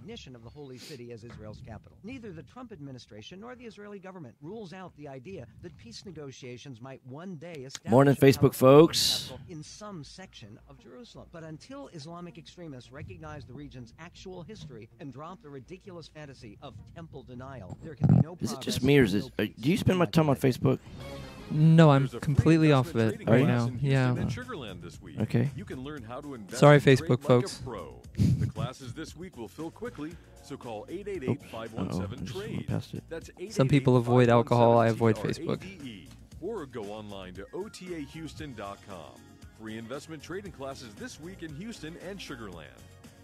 recognition of the Holy City as Israel's capital. Neither the Trump administration nor the Israeli government rules out the idea that peace negotiations might one day establish Morning, Facebook folks. in some section of Jerusalem. But until Islamic extremists recognize the region's actual history and drop the ridiculous fantasy of temple denial, there can be no progress. Is it just me, or is this, do you spend much time on Facebook? No, I'm completely off of it right now. Yeah. Okay. You can learn how to invest Sorry, and trade Facebook like folks. a pro. The classes this week will fill quickly, so call 888-517-TRADE. That's 888-517-TRADE. Some people avoid alcohol. I avoid Facebook. Or go online to otahouston.com. Free investment trading classes this week in Houston and Sugar Land.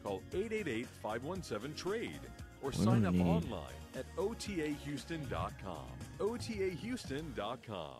Call 888-517-TRADE or sign up online at otahouston.com. otahouston.com.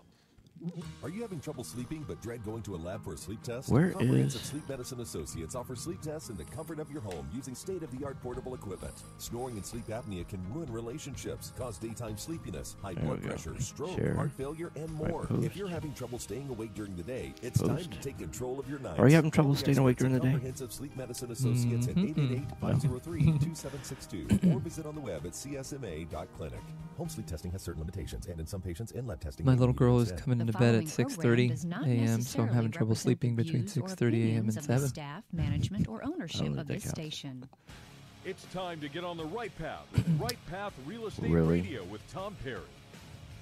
Are you having trouble sleeping but dread going to a lab for a sleep test? Where Comprehensive is... Sleep Medicine Associates offer sleep tests in the comfort of your home using state-of-the-art portable equipment. Snoring and sleep apnea can ruin relationships, cause daytime sleepiness, high blood pressure, stroke, heart failure, and more. If you're having trouble staying awake during the day, it's time to take control of your nights. Are you having trouble staying awake during the day? Comprehensive Sleep Medicine Associates at 888-503-2762 or visit on the web at csma.clinic. Home sleep testing has certain limitations, and in some patients, in-lab testing. My little girl is coming to bed at 6:30 a.m., so I'm having trouble sleeping between 6:30 a.m. and 7. Staff, management, or ownership of this station. It's time to get on the right path with Right Path Real Estate Radio with Tom Perry.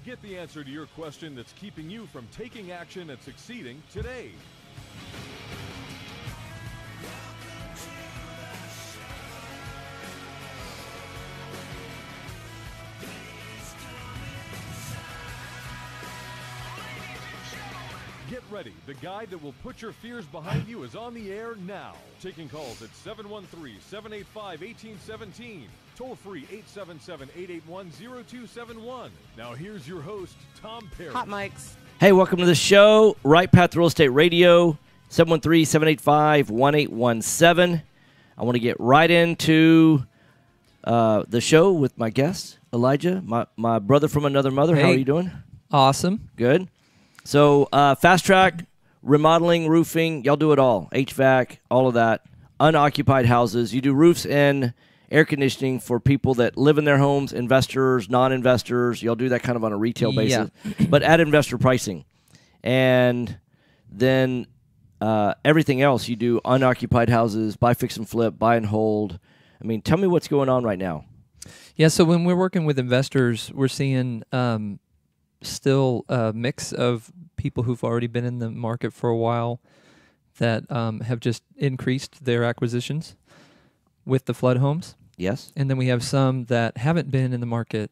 Get the answer to your question that's keeping you from taking action and succeeding today. Get ready. The guy that will put your fears behind you is on the air now. Taking calls at 713-785-1817. Toll free 877-881-0271. Now here's your host, Tom Perry. Hot mics. Hey, welcome to the show. Right Path Real Estate Radio, 713-785-1817. I want to get right into the show with my guest, Elijah, my brother from another mother. Hey. How are you doing? Awesome. Good. So, fast track, remodeling, roofing, y'all do it all. HVAC, all of that. Unoccupied houses. You do roofs and air conditioning for people that live in their homes, investors, non-investors. Y'all do that kind of on a retail basis, but at investor pricing. And then everything else, you do unoccupied houses, buy, fix, and flip, buy and hold. I mean, tell me what's going on right now. Yeah, so when we're working with investors, we're seeing still a mix of people who've already been in the market for a while that have just increased their acquisitions with the flood homes. Yes. And then we have some that haven't been in the market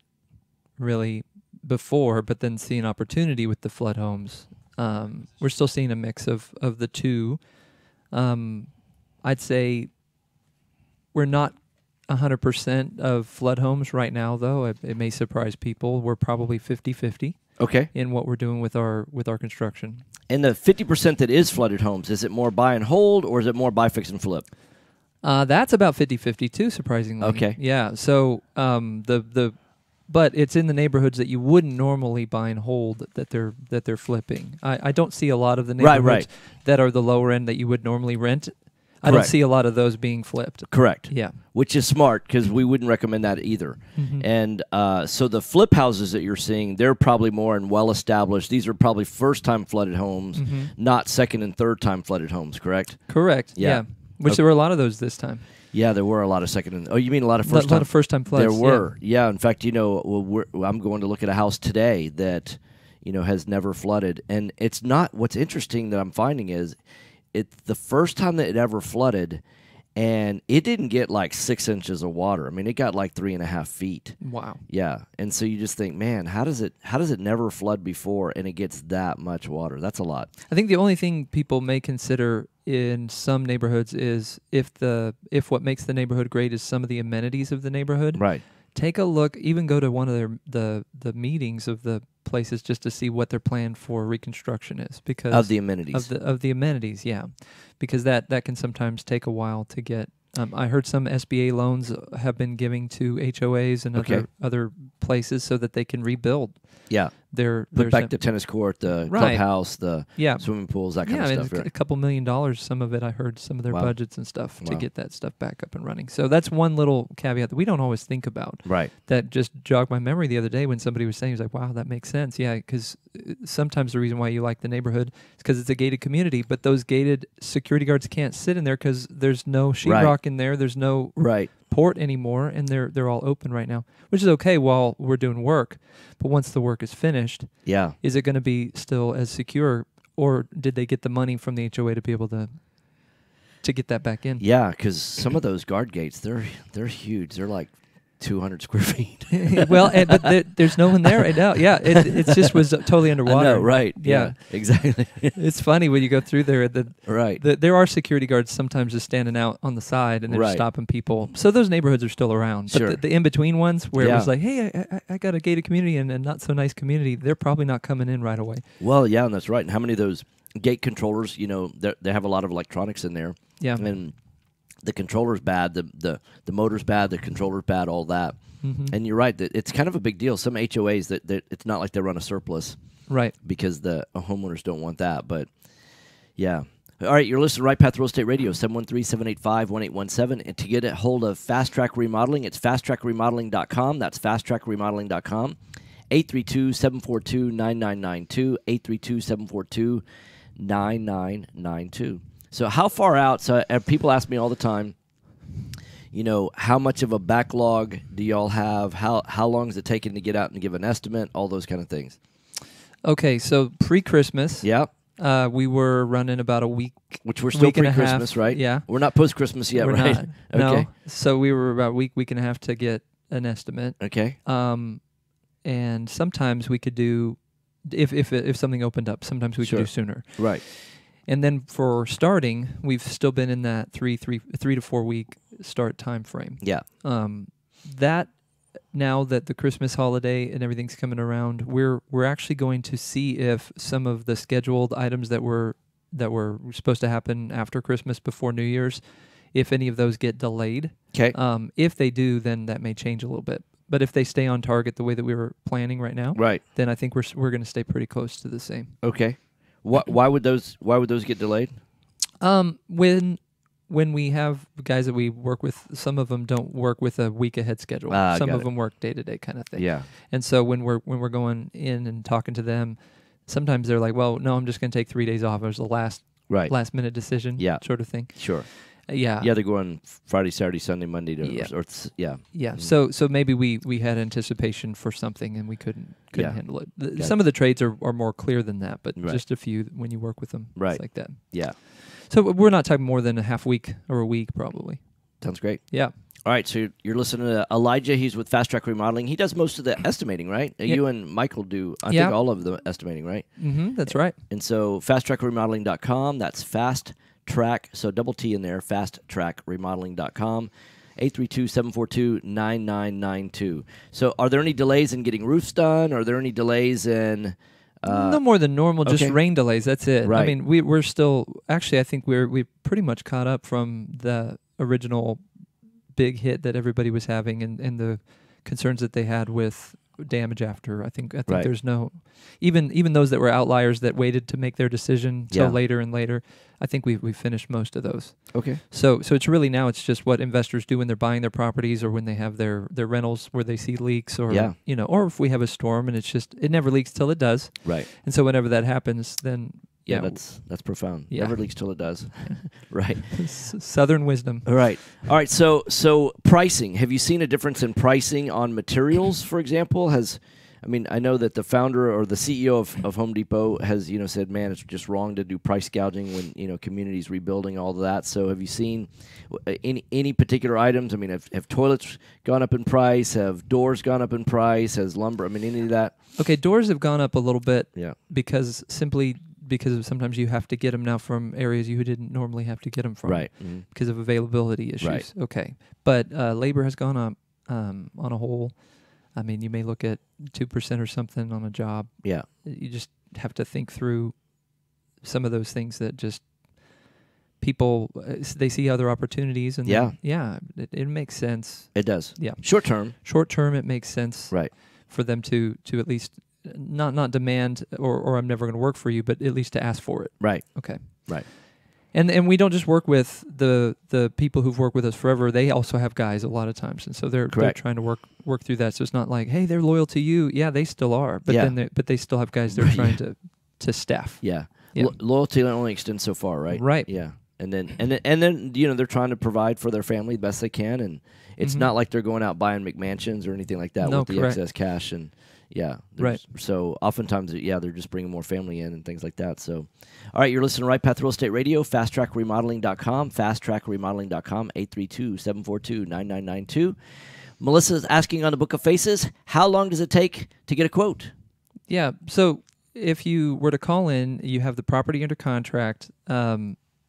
really before, but then see an opportunity with the flood homes. We're still seeing a mix of the two. I'd say we're not 100% of flood homes right now, though. It may surprise people. We're probably 50-50. Okay. In what we're doing with our construction. And the 50% that is flooded homes, is it more buy and hold, or is it more buy, fix, and flip? That's about 50-50 too, surprisingly. Okay. Yeah. So but it's in the neighborhoods that you wouldn't normally buy and hold that they're flipping. I don't see a lot of the neighborhoods that are the lower end that you would normally rent. I don't see a lot of those being flipped. Correct. Yeah. Which is smart, because we wouldn't recommend that either. Mm-hmm. And so the flip houses that you're seeing, they're probably more and well-established. These are probably first-time flooded homes, not second- and third-time flooded homes, correct? Correct. Yeah. Which there were a lot of those this time. Yeah, there were a lot of second and... Oh, you mean a lot of first-time? A lot of first-time floods. There were. Yeah. In fact, I'm going to look at a house today that, has never flooded. And it's not... What's interesting that I'm finding is it's the first time that it ever flooded, and it didn't get like 6 inches of water. I mean, it got like 3.5 feet. Wow. Yeah. And so you just think, man, how does it never flood before and it gets that much water? That's a lot. I think the only thing people may consider in some neighborhoods is if what makes the neighborhood great is some of the amenities of the neighborhood. Right. Take a look, even go to one of the meetings of the places just to see what their plan for reconstruction is, because of the amenities. Of the amenities, yeah. Because that can sometimes take a while to get. I heard some SBA loans have been giving to HOAs and other places so that they can rebuild. Yeah. Their Put back the tennis court, the Right. clubhouse, the Yeah. swimming pools, that kind Yeah, of I mean, stuff. Right? a couple $1 million, some of it I heard, some of their Wow. budgets and stuff to Wow. get that stuff back up and running. So that's one little caveat that we don't always think about. Right. That just jogged my memory the other day when somebody was saying, he was like, wow, that makes sense. Yeah, because sometimes the reason why you like the neighborhood is because it's a gated community, but those gated security guards can't sit in there because there's no sheetrock in there. There's no Right. port anymore, and they're all open right now, which is okay while we're doing work. But once the work is finished, Yeah. is it going to be still as secure, or did they get the money from the HOA to be able to get that back in? Yeah, because some of those guard gates, they're huge. They're like 200 square feet. Well, but there's no one there right now. Yeah, it just was totally underwater. I know, right. Yeah. Exactly. It's funny when you go through there. Right. There are security guards sometimes just standing out on the side and they're Right. stopping people. So those neighborhoods are still around. Sure. But the in-between ones where it Yeah. was like, hey, I got a gated community and a not-so-nice community, they're probably not coming in right away. Well, yeah, and that's right. And how many of those gate controllers, they have a lot of electronics in there. Yeah. And the controller's bad, the motor's bad, the controller's bad, all that. Mm-hmm. And you're right, that it's kind of a big deal. Some HOAs, that it's not like they run a surplus Right. because the homeowners don't want that. But, yeah. All right, you're listening to Right Path Real Estate Radio, 713-785-1817. And to get a hold of Fast Track Remodeling, it's fasttrackremodeling.com. That's fasttrackremodeling.com. 832-742-9992, 832-742-9992. So how far out, people ask me all the time, how much of a backlog do y'all have? How long is it taking to get out and give an estimate? All those kind of things. Okay, so pre-Christmas, Yeah, we were running about a week. which we're still Week and a half, pre-Christmas, right? yeah. We're not post-Christmas yet, We're right? not. No. Okay. So we were about a week and a half to get an estimate. Okay. And sometimes we could do, if something opened up, sometimes we Sure. could do sooner. Right. And then for starting, we've still been in that 3 to 4 week start time frame. Yeah. That now that the Christmas holiday and everything's coming around, we're actually going to see if some of the scheduled items that were supposed to happen after Christmas before New Year's, if any of those get delayed. Okay. If they do, then that may change a little bit. But if they stay on target the way that we were planning right now, Right. then I think we're going to stay pretty close to the same. Okay. Why would those get delayed? When we have guys that we work with, some of them don't work with a week ahead schedule. Some got of it. them work day to day kind of thing. Yeah. And so when we're going in and talking to them, sometimes they're like, "Well, no, I'm just going to take 3 days off." It was the last minute decision, Yeah. sort of thing. Sure. Yeah. Yeah, they're going Friday, Saturday, Sunday, Monday to Yeah. yeah. Yeah. So maybe we had anticipation for something and we couldn't Yeah. handle it. Got Some of the trades are more clear than that, but Right. just a few when you work with them, Right. it's like that. Yeah. So we're not talking more than a half week or a week, probably. Sounds great. Yeah. All right, so you're listening to Elijah. He's with Fast Track Remodeling. He does most of the estimating, right? Yeah. You and Michael do, I Yeah. think, all of the estimating, right? Mm-hmm. That's right. And so fasttrackremodeling.com, that's Fast Track, so double T in there, fasttrackremodeling.com, 832-742-9992. So are there any delays in getting roofs done? Are there any delays in... No more than normal, just okay. rain delays. That's it. Right. I mean, we're still actually. I think we're pretty much caught up from the original big hit that everybody was having, and the concerns that they had with damage after. I think Right. there's no even those that were outliers that waited to make their decision till Yeah. later and later. I think we finished most of those. Okay. So it's really now it's just what investors do when they're buying their properties or when they have their rentals where they see leaks or Yeah. or if we have a storm and it never leaks till it does. Right. And so whenever that happens, then Yeah, that's profound. Yeah. Never leaks till it does. Right. Southern wisdom. All right. All right. So pricing. Have you seen a difference in pricing on materials, for example? I know that the founder or the CEO of Home Depot has, said, man, it's just wrong to do price gouging when, communities rebuilding, all of that. So have you seen any particular items? I mean, have toilets gone up in price? Have doors gone up in price? Has lumber? I mean, any of that? Okay, doors have gone up a little bit. Yeah. Because sometimes you have to get them now from areas you didn't normally have to get them from. Right. Mm-hmm. Because of availability issues. Right. Okay. But labor has gone up on a whole. I mean, you may look at 2% or something on a job. Yeah. You just have to think through some of those things that just people, they see other opportunities. And Yeah. it makes sense. It does. Yeah. Short term. Short term, it makes sense. Right. for them to at least not demand or I'm never going to work for you, but at least to ask for it. Right. Okay. Right. And we don't just work with the people who've worked with us forever. They also have guys a lot of times, and so they're trying to work through that. So it's not like, hey, they're loyal to you. Yeah, they still are, but then they still have guys they're trying to staff. Yeah. Yeah. Loyalty only extends so far, right? Right. Yeah. And then they're trying to provide for their family the best they can, and it's not like they're going out buying McMansions or anything like that with the excess cash. And right. So oftentimes, they're just bringing more family in and things like that. So, all right, you're listening to Right Path Real Estate Radio, fasttrackremodeling.com, fasttrackremodeling.com, 832-742-9992. Melissa's asking on the Book of Faces, how long does it take to get a quote? Yeah. So if you were to call in, you have the property under contract.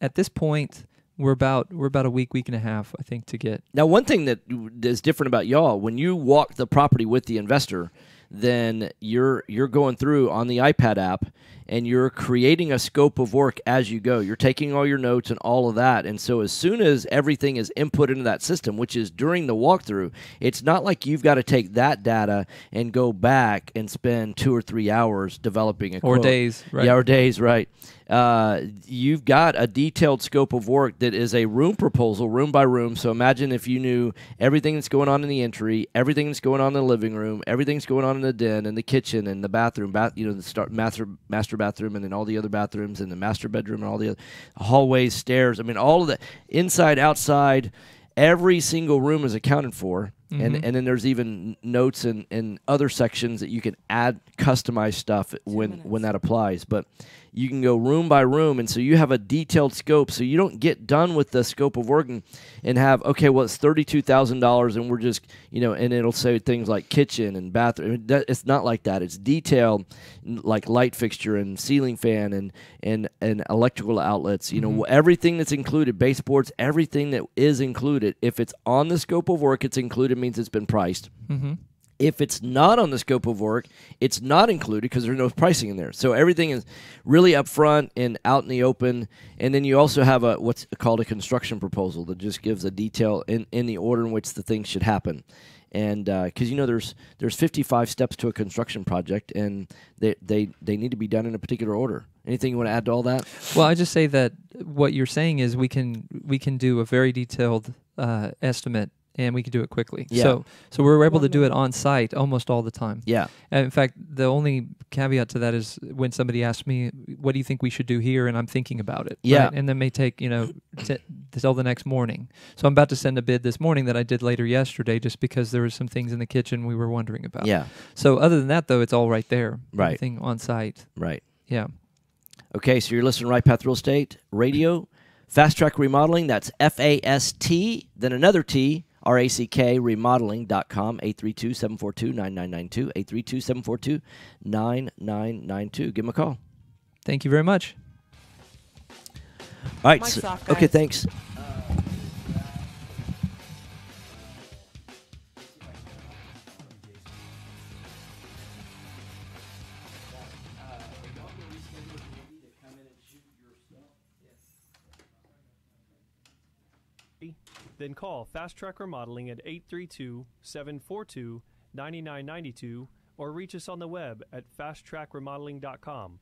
At this point, we're about a week and a half, I think, to get. Now, one thing that is different about y'all, when you walk the property with the investor, then you're going through on the iPad app and you're creating a scope of work as you go. You're taking all your notes and all of that. And so as soon as everything is input into that system, which is during the walkthrough, it's not like you've got to take that data and go back and spend 2 or 3 hours developing a quote. Or days, right? Yeah, or days, right. You've got a detailed scope of work that is a room proposal, room by room. So imagine if you knew everything that's going on in the entry, everything that's going on in the living room, everything's going on in the den and the kitchen and the bathroom, the master bathroom, and then all the other bathrooms and the master bedroom and all the other hallways, stairs. I mean, all of the inside, outside, every single room is accounted for. And then there's even notes and other sections that you can add customized stuff when that applies. But you can go room by room, and so you have a detailed scope. So you don't get done with the scope of work and have, okay, well, it's $32,000, and we're just, and it'll say things like kitchen and bathroom. It's not like that. It's detailed, like light fixture and ceiling fan and electrical outlets. Everything that's included, baseboards, everything that is included. If it's on the scope of work, it's included, means it's been priced. If it's not on the scope of work, it's not included because there's no pricing in there. So everything is really upfront and out in the open. And then you also have what's called a construction proposal that just gives a detail in the order in which the things should happen. And because there's 55 steps to a construction project, and they need to be done in a particular order. Anything you want to add to all that? Well, I just say that what you're saying is we can do a very detailed estimate. And we can do it quickly. Yeah. So we're able to do it on site almost all the time. Yeah. And in fact, the only caveat to that is when somebody asks me, "What do you think we should do here?" and I'm thinking about it. Yeah. Right? And then may take till the next morning. So I'm about to send a bid this morning that I did later yesterday, just because there were some things in the kitchen we were wondering about. Yeah. So other than that, though, it's all right there. Right. Everything on site. Right. Yeah. Okay, so you're listening to Right Path Real Estate Radio, Fast Track Remodeling. That's FAST, then another T. RACK remodeling.com, 832-742-9992, 832-742-9992. Give them a call. Thank you very much. All right. Okay, thanks. Then call Fast Track Remodeling at 832-742-9992 or reach us on the web at fasttrackremodeling.com.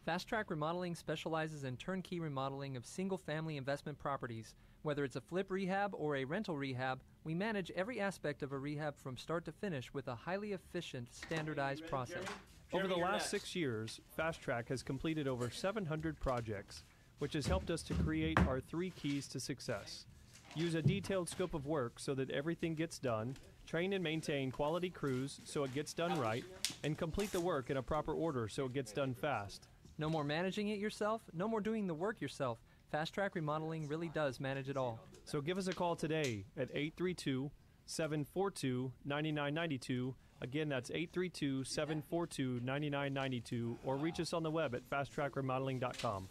Fast Track Remodeling specializes in turnkey remodeling of single-family investment properties. Whether it's a flip rehab or a rental rehab, we manage every aspect of a rehab from start to finish with a highly efficient, standardized process. Over the last 6 years, Fast Track has completed over 700 projects, which has helped us to create our 3 keys to success. Use a detailed scope of work so that everything gets done, train and maintain quality crews so it gets done right, and complete the work in a proper order so it gets done fast. No more managing it yourself, no more doing the work yourself. Fast Track Remodeling really does manage it all. So give us a call today at 832-742-9992. Again, that's 832-742-9992, or reach us on the web at fasttrackremodeling.com.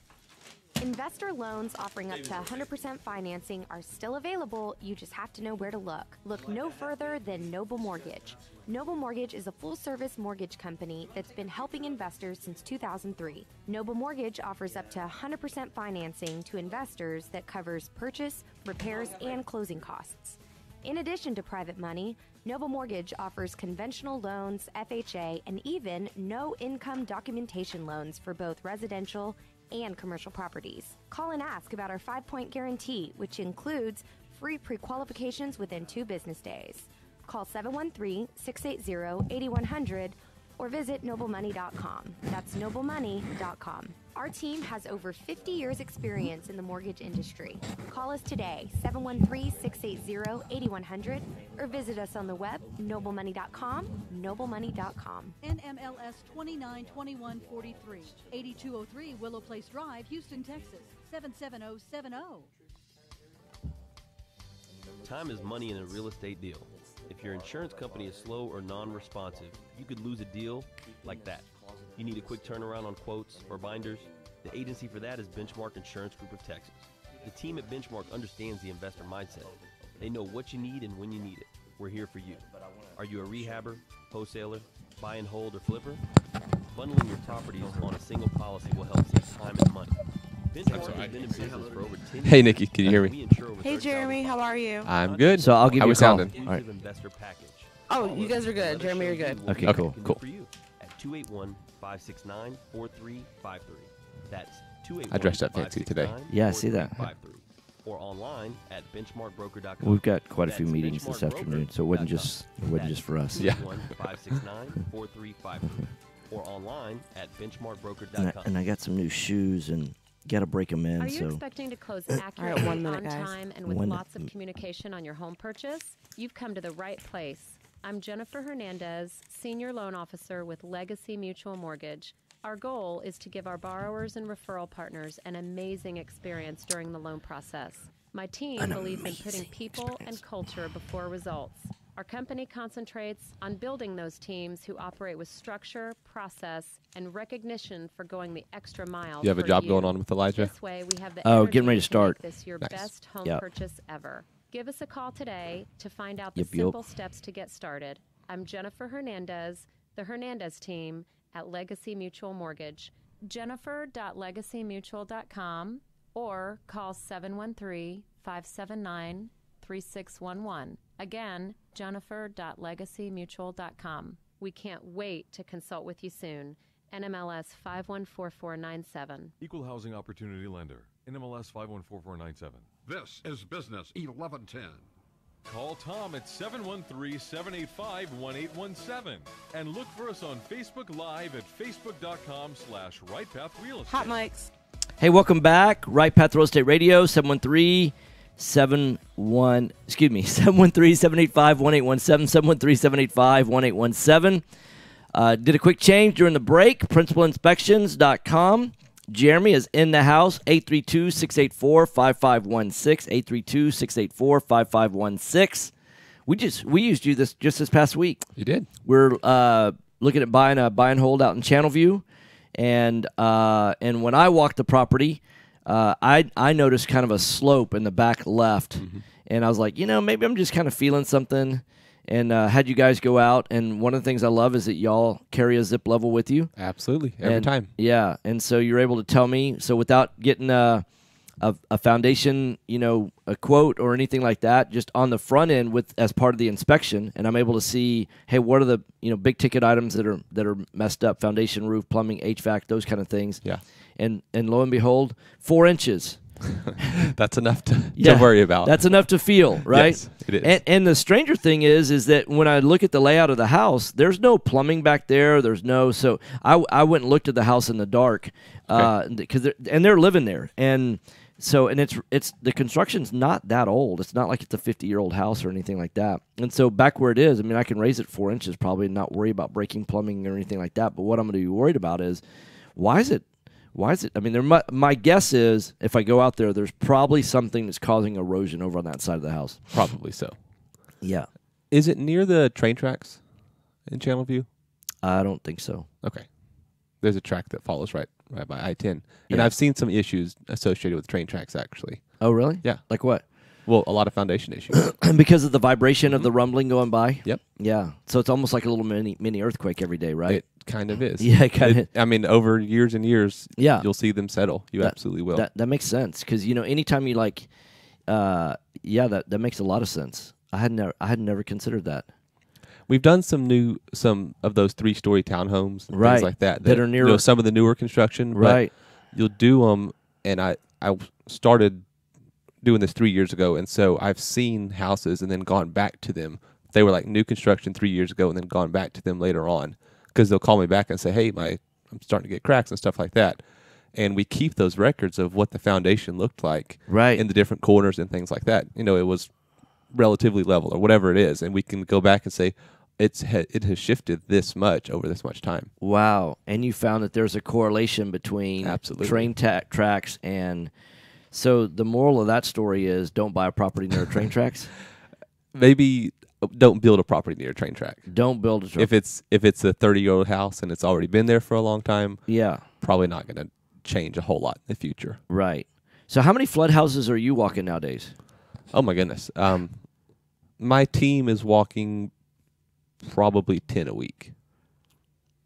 Investor loans offering up to 100% financing are still available. You just have to know where to look. Look no further than Noble Mortgage. Noble Mortgage is a full-service mortgage company that's been helping investors since 2003. Noble Mortgage offers up to 100% financing to investors that covers purchase, repairs, and closing costs. In addition to private money, Noble Mortgage offers conventional loans, FHA, and even no-income documentation loans for both residential and commercial properties. Call and ask about our 5-point guarantee, which includes free pre-qualifications within 2 business days. Call 713-680-8100 or visit noblemoney.com. That's noblemoney.com. Our team has over 50 years experience in the mortgage industry. Call us today, 713-680-8100, or visit us on the web, noblemoney.com, noblemoney.com. NMLS 292143, 8203 Willow Place Drive, Houston, Texas, 77070. Time is money in a real estate deal. If your insurance company is slow or non-responsive, you could lose a deal like that. You need a quick turnaround on quotes or binders? The agency for that is Benchmark Insurance Group of Texas. The team at Benchmark understands the investor mindset. They know what you need and when you need it. We're here for you. Are you a rehabber, wholesaler, buy and hold, or flipper? Bundling your properties on a single policy will help save time and money. Benchmark has been in business for over 10 years. Hey, Nikki, can you hear me? Hey, Jeremy, how are you? I'm good. So I'll give you a call. Sounding? All right. Oh, you guys are good. Jeremy, you're good. Okay, cool. For you at 281-569-4353. That's 281. I dressed up fancy today. Yeah, I see that. Or online at benchmarkbroker.com. We've got quite a few meetings this afternoon, so it wasn't just for us. Yeah. 281-569-4353. Or online at benchmarkbroker.com. And I got some new shoes and got to break them in. Are you so expecting to close accurately, All right, 1 minute, on guys. time, and with lots of communication on your home purchase? You've come to the right place. I'm Jennifer Hernandez, Senior Loan Officer with Legacy Mutual Mortgage. Our goal is to give our borrowers and referral partners an amazing experience during the loan process. My team believes in putting people and culture before results. Our company concentrates on building those teams who operate with structure, process, and recognition for going the extra mile. You have a for job you. going on with Elijah? This way, we have the getting ready to start. make this your Nice. best home Yep. purchase ever. Give us a call today to find out the Yep. simple steps to get started. I'm Jennifer Hernandez, the Hernandez team at Legacy Mutual Mortgage. Jennifer.legacymutual.com or call 713-579-3611. Again, Jennifer.legacymutual.com. We can't wait to consult with you soon. NMLS 514497. Equal Housing Opportunity Lender. NMLS 514497. This is Business 1110. Call Tom at 713-785-1817 and look for us on Facebook Live at facebook.com/RightPathRealEstate. Hot mics. Hey, welcome back. Right Path Real Estate Radio, 713-785-1817, 713-785-1817. Did a quick change during the break. PrincipalInspections.com. Jeremy is in the house, 832-684-5516, 832-684-5516. We used you just this past week. You did. We're looking at buying a buy and hold out in Channelview, and when I walked the property, I noticed kind of a slope in the back left, and I was like, maybe I'm just kind of feeling something. And had you guys go out, and one of the things I love is that y'all carry a zip level with you. Absolutely, every time. Yeah, and so you're able to tell me, so without getting a foundation, a quote or anything like that, just on the front end as part of the inspection, and I'm able to see, hey, what are the big ticket items that are messed up, foundation, roof, plumbing, HVAC, those kind of things. Yeah. And lo and behold, 4 inches. That's enough to worry about. That's enough to feel, right? Yes, it is. And the stranger thing is that when I look at the layout of the house, there's no plumbing back there. So I went and looked at the house in the dark because they're living there, and it's the construction's not that old. It's not like it's a 50-year-old house or anything like that. And so back where it is, I mean, I can raise it 4 inches probably and not worry about breaking plumbing or anything like that. But what I'm going to be worried about is why is it? I mean, my guess is if I go out there, there's probably something that's causing erosion over on that side of the house. Probably so. Yeah. Is it near the train tracks in Channelview? I don't think so. Okay. There's a track that follows right by I-10. And Yeah. I've seen some issues associated with train tracks, actually. Oh, really? Yeah. Like what? Well, a lot of foundation issues. Because of the vibration of the rumbling going by? Yep. Yeah. So it's almost like a little mini earthquake every day, right? It kind of is. Yeah, kind of. I mean, over years and years, Yeah. you'll see them settle. You absolutely will. That makes sense because, anytime you that makes a lot of sense. I had never considered that. We've done some of those 3-story townhomes, and right, things like that are near some of the newer construction. Right, but you'll do them, and I started doing this 3 years ago, and so I've seen houses and then gone back to them. They were like new construction 3 years ago, and then gone back to them later on because they'll call me back and say, "Hey, I'm starting to get cracks and stuff like that." And we keep those records of what the foundation looked like, right, in the different corners and things like that. You know, it was relatively level or whatever it is, and we can go back and say it has shifted this much over this much time. Wow. And you found that there's a correlation between train tracks and. So the moral of that story is don't buy a property near train tracks. Maybe don't build a property near a train track. Don't build a train. If it's a 30-year-old house and it's already been there for a long time, yeah, probably not going to change a whole lot in the future. Right. So how many flood houses are you walking nowadays? Oh my goodness. My team is walking probably 10 a week.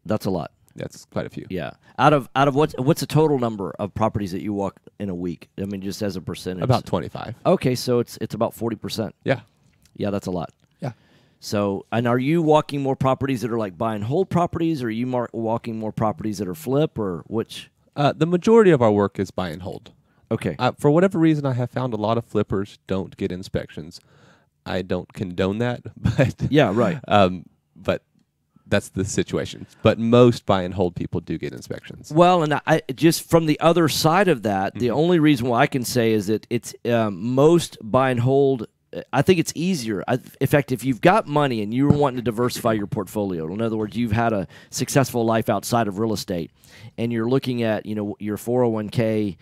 That's a lot. That's quite a few. Yeah. Out of what's the total number of properties that you walk in a week? I mean, just as a percentage. About 25. Okay, so it's about 40%. Yeah. Yeah, that's a lot. Yeah. So, and are you walking more properties that are like buy and hold properties, or are you walking more properties that are flip, or which? The majority of our work is buy and hold. Okay. For whatever reason, I have found a lot of flippers don't get inspections. I don't condone that, but yeah, right. But that's the situation. But most buy and hold people do get inspections. Well, and I just from the other side of that, the only reason why I can say is that it's most buy and hold. I think it's easier. In fact, if you've got money and you're wanting to diversify your portfolio, in other words, you've had a successful life outside of real estate, and you're looking at, your 401k,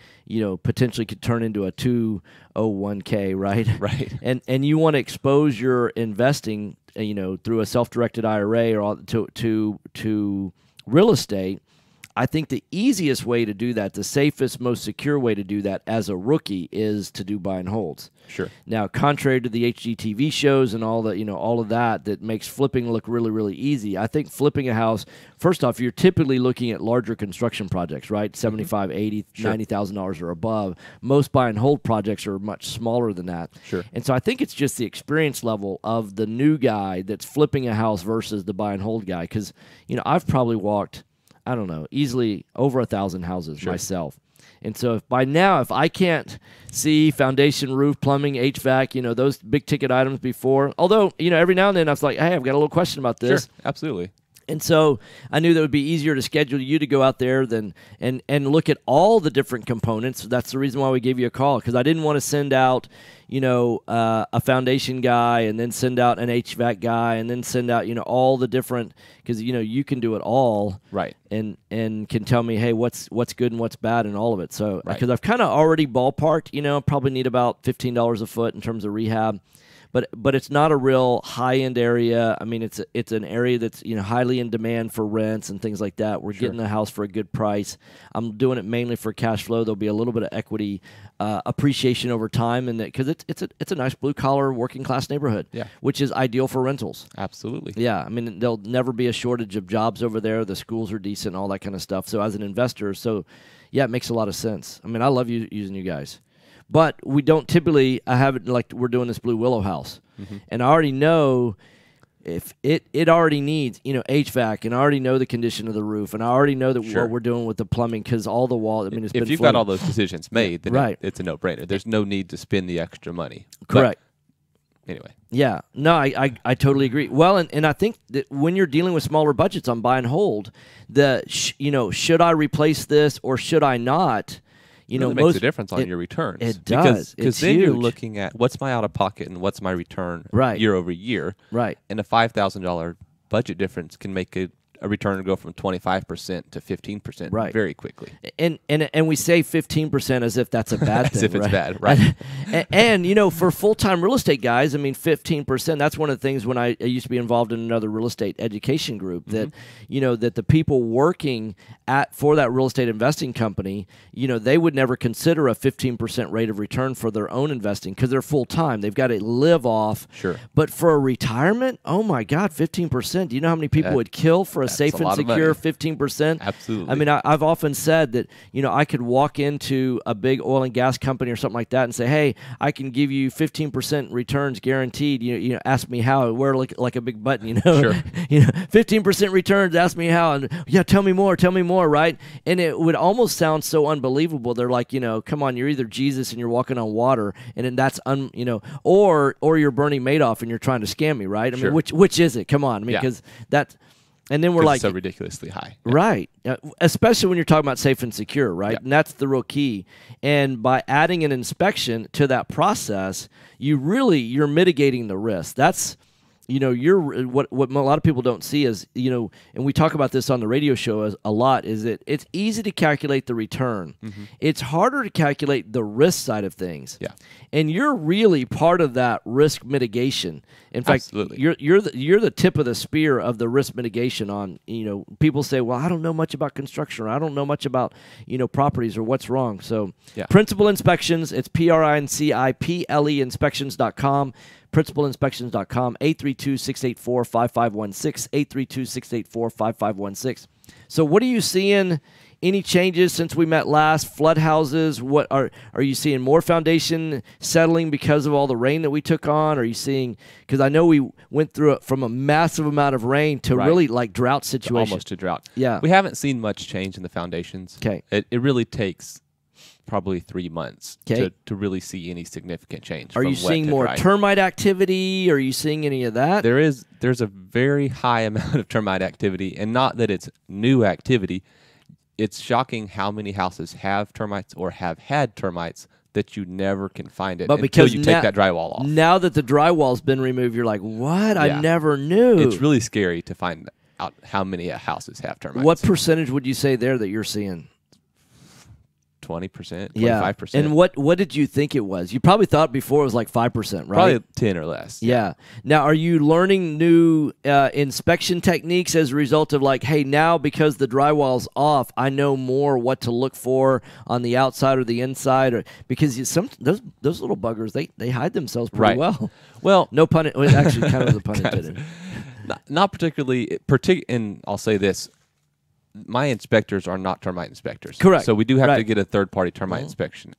potentially could turn into a 201k, right? Right. And you want to expose your investing, through a self-directed IRA or to real estate. I think the easiest way to do that, the safest, most secure way to do that as a rookie is to do buy and holds. Sure. Now, contrary to the HGTV shows and all of that makes flipping look really, really easy. I think flipping a house, first off, you're typically looking at larger construction projects, right? $75,000, $80,000, Sure. $90,000 or above. Most buy and hold projects are much smaller than that. Sure. And so I think it's just the experience level of the new guy that's flipping a house versus the buy and hold guy. Because, I've probably walked, I don't know, easily over 1,000 houses myself. And so if I can't see foundation, roof, plumbing, HVAC, those big ticket items before, although, every now and then I was like, hey, I've got a little question about this. Sure, absolutely. And so I knew that it would be easier to schedule you to go out there and look at all the different components. That's the reason why we gave you a call, because I didn't want to send out, a foundation guy and then send out an HVAC guy and then send out, all the different, because, you can do it all. Right. And can tell me, hey, what's good and what's bad and all of it. So, Right. because I've kind of already ballparked, probably need about $15 a foot in terms of rehab. But it's not a real high-end area. I mean, it's an area that's highly in demand for rents and things like that. We're getting a house for a good price. I'm doing it mainly for cash flow. There'll be a little bit of equity appreciation over time, and because it's a nice blue-collar working-class neighborhood, which is ideal for rentals. Absolutely. Yeah, I mean, there'll never be a shortage of jobs over there. The schools are decent, all that kind of stuff. So as an investor, it makes a lot of sense. I mean, I love using you guys. But we don't typically, I have it like we're doing this Blue Willow house. Mm-hmm. And I already know if it already needs, HVAC, and I already know the condition of the roof, and I already know that what we're doing with the plumbing, because all the walls, it's been if you've got all those decisions made, then it's a no-brainer. There's no need to spend the extra money. Correct. But anyway. Yeah. No, I totally agree. Well, and I think that when you're dealing with smaller budgets on buy and hold, should I replace this or should I not? It really makes a difference on your returns. It does. Because then you're looking at what's my out-of-pocket and what's my return year over year. Right. And a $5,000 budget difference can make a return go from 25% to 15% very quickly. And we say 15% as if that's a bad thing. As if it's bad, right. And for full-time real estate guys, I mean, 15%, that's one of the things when I used to be involved in another real estate education group that, that the people working for that real estate investing company, they would never consider a 15% rate of return for their own investing because they're full-time. They've got to live off. Sure. But for a retirement, oh my God, 15%. Do you know how many people would kill for a safe and lot of secure, money. 15%. Absolutely. I mean, I've often said that, I could walk into a big oil and gas company or something like that and say, hey, I can give you 15% returns guaranteed. Ask me how. Wear like a big button, Sure. 15% returns, ask me how. And yeah, tell me more, right? And it would almost sound so unbelievable. They're like, come on, you're either Jesus and you're walking on water, and then that's, or you're Bernie Madoff and you're trying to scam me, right? I Sure. mean, which is it? Come on. I mean, because that, and then we're like, it's so ridiculously high. Yeah. Right. Especially when you're talking about safe and secure, right? Yeah. And that's the real key. And by adding an inspection to that process, you're mitigating the risk. That's, you're what a lot of people don't see is, and we talk about this on the radio show a lot, is that it's easy to calculate the return. Mm-hmm. It's harder to calculate the risk side of things. Yeah. And you're really part of that risk mitigation. In fact, Absolutely. you're the tip of the spear of the risk mitigation on, people say, well, I don't know much about construction, or I don't know much about, properties, or what's wrong. So Yeah. Principal Inspections, it's PRINCIPLE inspections.com. principalinspections.com, 832-684-5516, 832-684-5516. So what are you seeing? Any changes since we met last? Flood houses? What are you seeing? More foundation settling because of all the rain that we took on? Are you seeing? Because I know we went through it from a massive amount of rain to really like drought situation. Almost to drought. Yeah. We haven't seen much change in the foundations. Okay. It really takes probably 3 months Okay. to really see any significant change. Are from you wet seeing to more dry. termite activity? Are you seeing any of that? There's a very high amount of termite activity, and not that it's new activity. It's shocking how many houses have termites or have had termites that you never can find it But until because you take that drywall off. Now that the drywall's been removed, you're like, what? Yeah. I never knew. It's really scary to find out how many houses have termites. What percentage would you say there that you're seeing? 20%, 25%. Yeah. And what did you think it was? You probably thought before it was like 5%, right? Probably 10 or less. Yeah. Now, are you learning new inspection techniques as a result of like, hey, now because the drywall's off, I know more what to look for on the outside or the inside, or because those little buggers they hide themselves pretty well. Well, no pun. Well, actually, kind of the pun intended. Not particularly. And I'll say this. My inspectors are not termite inspectors. Correct. So we do have to get a third-party termite inspection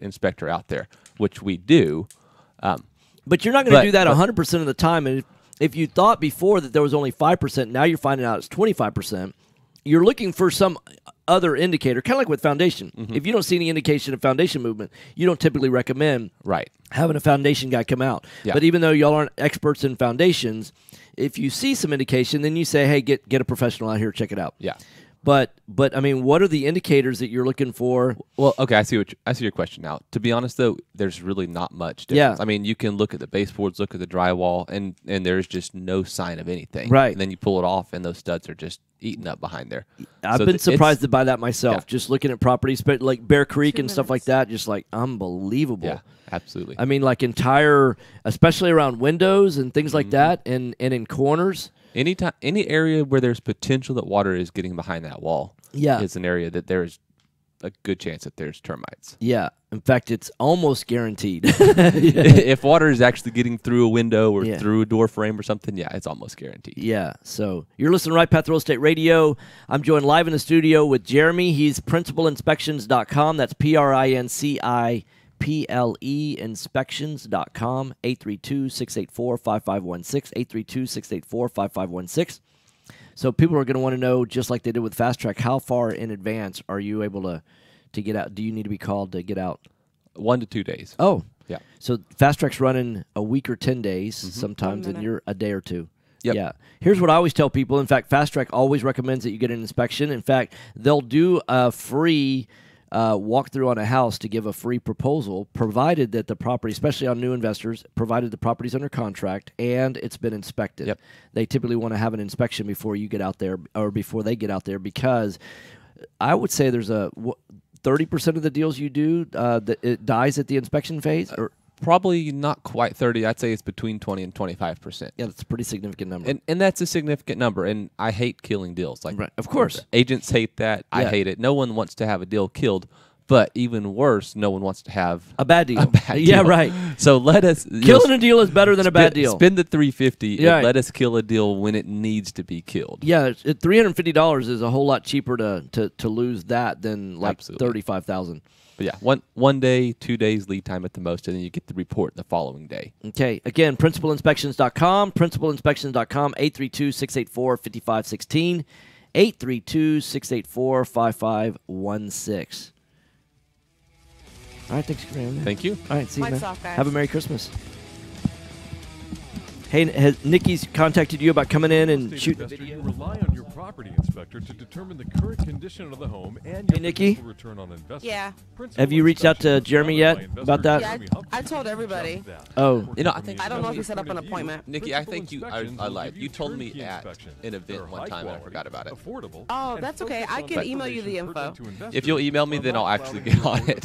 inspector out there, which we do. But you're not going to do that 100% of the time. And if you thought before that there was only 5%, now you're finding out it's 25%. You're looking for some other indicator, kind of like with foundation. Mm-hmm. If you don't see any indication of foundation movement, you don't typically recommend having a foundation guy come out. Yeah. But even though y'all aren't experts in foundations, if you see some indication, then you say, hey, get a professional out here, check it out. Yeah. But I mean, what are the indicators that you're looking for? Well, okay, I see your question now. To be honest, though, there's really not much difference. Yeah. I mean, you can look at the baseboards, look at the drywall, and there's just no sign of anything. Right. And then you pull it off, and those studs are just eaten up behind there. I've been surprised by that myself, just looking at properties, but like Bear Creek and stuff like that, just like unbelievable. Yeah, absolutely. I mean, like especially around windows and things like that, and in corners. Any area where there's potential that water is getting behind that wall is an area that there's a good chance that there's termites. Yeah. In fact, it's almost guaranteed. If water is actually getting through a window or through a door frame or something, it's almost guaranteed. Yeah. So you're listening to Right Path Real Estate Radio. I'm joined live in the studio with Jeremy. He's principalinspections.com. That's PRINCIPLE inspections.com, 832-684-5516, 832-684-5516. So people are going to want to know, just like they did with Fast Track, how far in advance are you able to get out? Do you need to be called to get out? 1 to 2 days. Oh. Yeah. So Fast Track's running a week or 10 days sometimes, and you're a day or two. Yep. Yeah. Here's what I always tell people. In fact, Fast Track always recommends that you get an inspection. In fact, they'll do a free walkthrough on a house to give a free proposal, provided that the property, especially on new investors, provided the property's under contract and it's been inspected. Yep. They typically want to have an inspection before you get out there, or before they get out there, because I would say there's 30% of the deals you do that it dies at the inspection phase, or probably not quite 30. I'd say it's between 20 and 25%. Yeah, that's a pretty significant number. And that's a significant number. And I hate killing deals. Like, right. Of course. Agents hate that. I Yeah. hate it. No one wants to have a deal killed. But even worse, no one wants to have a bad deal. Yeah, right. So let us killing a deal is better than a bad deal. Spend the $350. Yeah. And let us kill a deal when it needs to be killed. Yeah, $350 is a whole lot cheaper to lose that than like $35,000. But yeah, one day, 2 days lead time at the most, and then you get the report the following day. Okay. Again, principalinspections.com, principalinspections.com, 832-684-5516, 832-684-5516. All right, thanks for coming. Thank you. All right, see you, Mike's man. off, guys. Have a Merry Christmas. Hey, has Nikki's contacted you about coming in and shooting a video? You rely on your property inspector to determine the current condition of the home and your Nikki? potential return on investment. Yeah. Have you reached out to Jeremy yet about that? Yeah, I told everybody. Oh. You know, I think I don't know if you set up an appointment. Nikki, I think I lied. You told me at an event one time, and I forgot about it. Oh, that's okay. I can email you the info. If you'll email me, then I'll actually get on it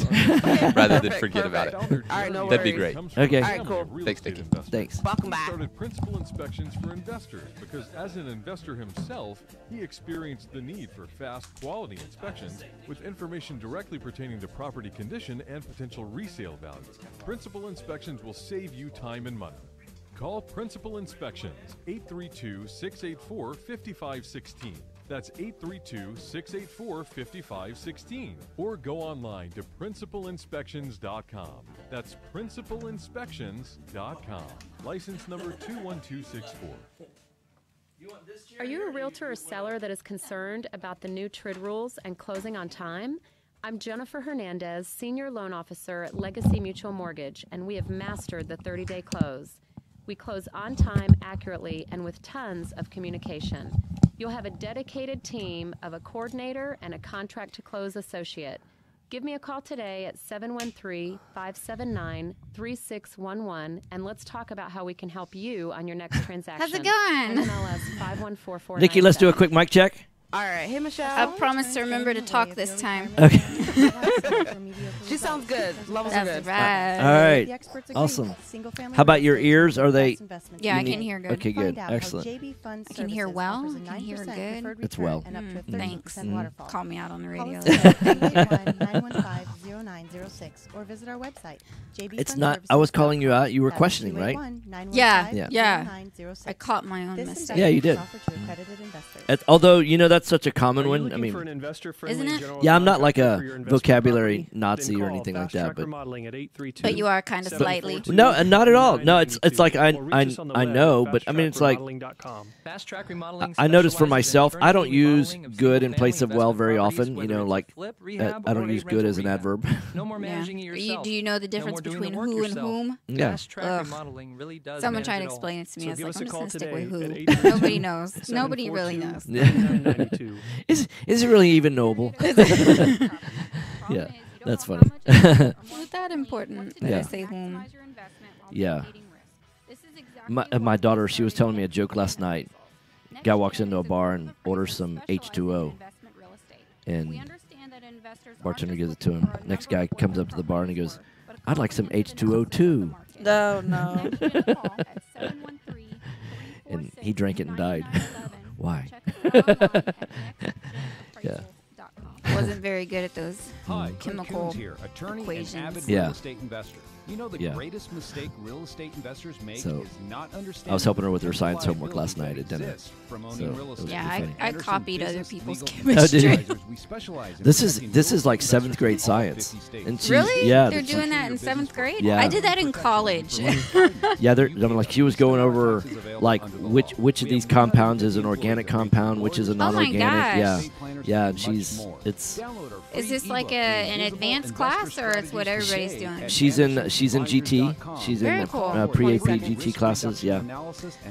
rather than forget about it. All right, no That'd be worries. great. Okay. All right, cool. Thanks, Nikki. Thanks. Welcome back. Started Principal Inspections for Investors because as an investor himself, he experienced the need for fast, quality inspections with information directly pertaining to property condition and potential resale value. Principal Inspections will save you time and money. Call Principal Inspections, 832-684-5516. That's 832-684-5516. Or go online to principalinspections.com. That's principalinspections.com. License number 21264. Are you a realtor or seller that is concerned about the new TRID rules and closing on time? I'm Jennifer Hernandez, Senior Loan Officer at Legacy Mutual Mortgage, and we have mastered the 30-day close. We close on time, accurately, and with tons of communication. You'll have a dedicated team of a coordinator and a contract-to-close associate. Give me a call today at 713-579-3611, and let's talk about how we can help you on your next transaction. How's it going? NMLS 51449. Nikki, let's do a quick mic check. All right. Hey, Michelle. I promise to remember to talk this time. Okay. She sounds good. Levels are good. Right. All right. Awesome. How about your ears? Are they? Yeah, I can hear good. Okay, good. Excellent. I can hear well. I can hear good. It's well. Thanks. Call me out on the radio. or visit our website. It's not. I was calling you out. You were questioning, right? Yeah. I caught my own mistake. Yeah, you did. Although you know that's such a common one. I mean, isn't it? Yeah, I'm not like a vocabulary Nazi or anything like that, but you are kind of slightly. No, not at all. No, it's like I know, but I mean it's like I notice for myself, I don't use good in place of well very often. You know, like I don't use good as an adverb. No more managing it yourself. Do you know the difference between who and whom? Yeah. Someone tried to explain it to me. I was like, I'm just going to stick with who. Nobody knows. Nobody really knows. Is it really even knowable? Yeah, that's funny. Was that important that I say whom? Yeah. My daughter, she was telling me a joke last night. Guy walks into a bar and orders some H2O. And bartender gives it to him. Next guy comes up to the bar and he goes, I'd like some H2O too. No. And he drank it and died. Why? Yeah. Wasn't very good at those chemical here, attorney equations. and avid Yeah. real estate investor. You know the greatest mistake real estate investors make So, is not understanding. I was helping her with her science homework last night at dinner. So it was Yeah, pretty funny. I copied other people's Oh, chemistry. did you? This is like 7th grade science. And she's, Really? Yeah. They're doing that in 7th grade? Yeah. I did that in college. Yeah, I'm like she was going over like which of these compounds is an organic compound, which is a non-organic. gosh. Yeah, and it's. Is this like an advanced class, or it's what everybody's doing? She's in GT. She's Very in cool. pre-AP GT classes. Yeah,